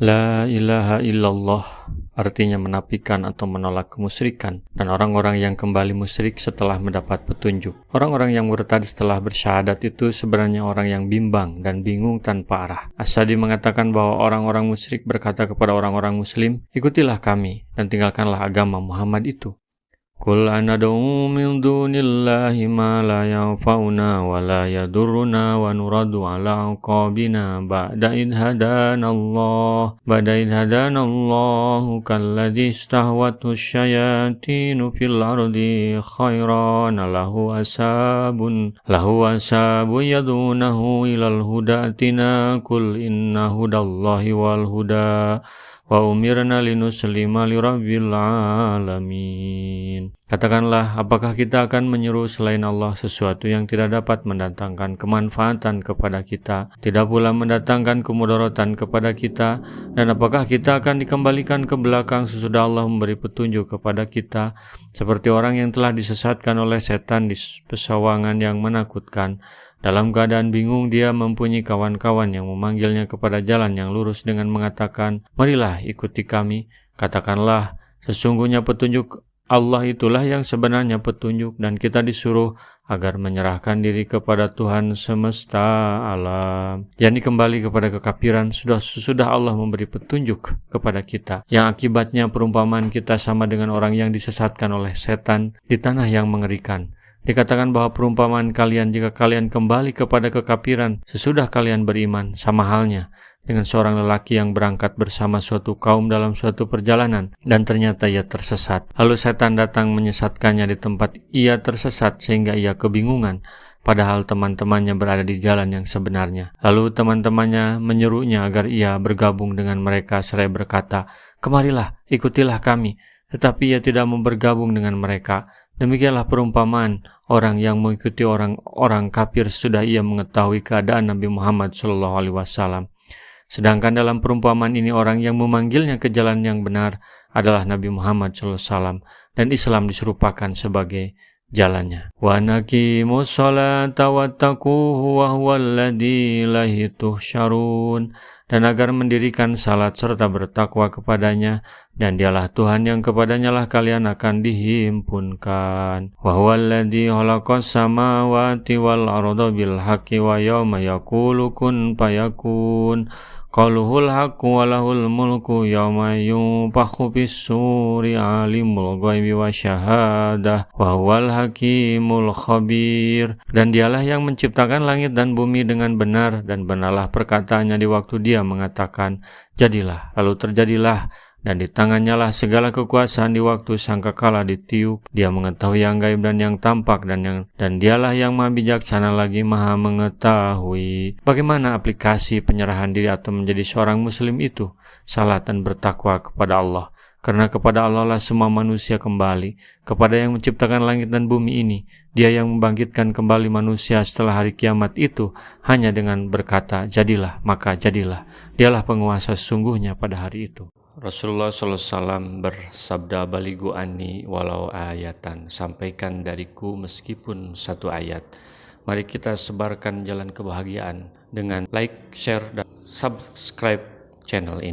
La ilaha illallah artinya menafikan atau menolak kemusyrikan, dan orang-orang yang kembali musyrik setelah mendapat petunjuk. Orang-orang yang murtad setelah bersyahadat itu sebenarnya orang yang bimbang dan bingung tanpa arah. As-Sadi mengatakan bahwa orang-orang musyrik berkata kepada orang-orang muslim, ikutilah kami dan tinggalkanlah agama Muhammad itu. Qul anad'u min dunillahi ma la yanfa'una wa la yadurruna wa nuraddu ala aqabina ba'da idh hadanallahu kalladzi istahwathu syayatinu fil ardi khairan lahu asabun yadunahu ilal hudatina qul inna hudallahi wal huda wa umirna linuslima lirabbil alamin. Katakanlah, apakah kita akan menyeru selain Allah sesuatu yang tidak dapat mendatangkan kemanfaatan kepada kita, tidak pula mendatangkan kemudaratan kepada kita, dan apakah kita akan dikembalikan ke belakang sesudah Allah memberi petunjuk kepada kita, seperti orang yang telah disesatkan oleh setan di pesawangan yang menakutkan. Dalam keadaan bingung, dia mempunyai kawan-kawan yang memanggilnya kepada jalan yang lurus dengan mengatakan, marilah ikuti kami. Katakanlah, sesungguhnya petunjuk Allah itulah yang sebenarnya petunjuk, dan kita disuruh agar menyerahkan diri kepada Tuhan semesta alam. Yakni kembali kepada kekafiran sesudah Allah memberi petunjuk kepada kita, yang akibatnya perumpamaan kita sama dengan orang yang disesatkan oleh setan di tanah yang mengerikan. Dikatakan bahwa perumpamaan kalian jika kalian kembali kepada kekafiran sesudah kalian beriman sama halnya dengan seorang lelaki yang berangkat bersama suatu kaum dalam suatu perjalanan dan ternyata ia tersesat. Lalu setan datang menyesatkannya di tempat ia tersesat sehingga ia kebingungan, padahal teman-temannya berada di jalan yang sebenarnya. Lalu teman-temannya menyerunya agar ia bergabung dengan mereka seraya berkata, kemarilah, ikutilah kami. Tetapi ia tidak mau bergabung dengan mereka. Demikianlah perumpamaan orang yang mengikuti orang kafir sudah ia mengetahui keadaan Nabi Muhammad SAW. Sedangkan dalam perumpamaan ini orang yang memanggilnya ke jalan yang benar adalah Nabi Muhammad SAW, dan Islam diserupakan sebagai jalannya. Wa naqimus sholata wattaquhu wa huwal ladzi ilaihi tuhsyarun. Dan agar mendirikan salat serta bertakwa kepadanya, dan dialah Tuhan yang kepadanya lah kalian akan dihimpunkan. Wa huwal ladzi khalaqas samawati wal arda bil haqqi wa yawma yaqulu kun fayakun. Qaluhul haqqu wa lahul mulku yawma yunfakhu fis-suri alimul ghaibi wasyahadah wa huwal hakimul khabir. Dan dialah yang menciptakan langit dan bumi dengan benar, dan benarlah perkataannya di waktu dia mengatakan jadilah, lalu terjadilah. Dan di tangannya lah segala kekuasaan di waktu sangkakala ditiup. Dia mengetahui yang gaib dan yang tampak, dan dialah yang maha bijaksana lagi maha mengetahui. Bagaimana aplikasi penyerahan diri atau menjadi seorang muslim itu? Salat dan bertakwa kepada Allah. Karena kepada Allah lah semua manusia kembali, kepada yang menciptakan langit dan bumi ini. Dia yang membangkitkan kembali manusia setelah hari kiamat itu hanya dengan berkata jadilah, maka jadilah. Dialah penguasa sesungguhnya pada hari itu. Rasulullah SAW bersabda, baligu anni walau ayatan, sampaikan dariku meskipun satu ayat. Mari kita sebarkan jalan kebahagiaan dengan like, share, dan subscribe channel ini.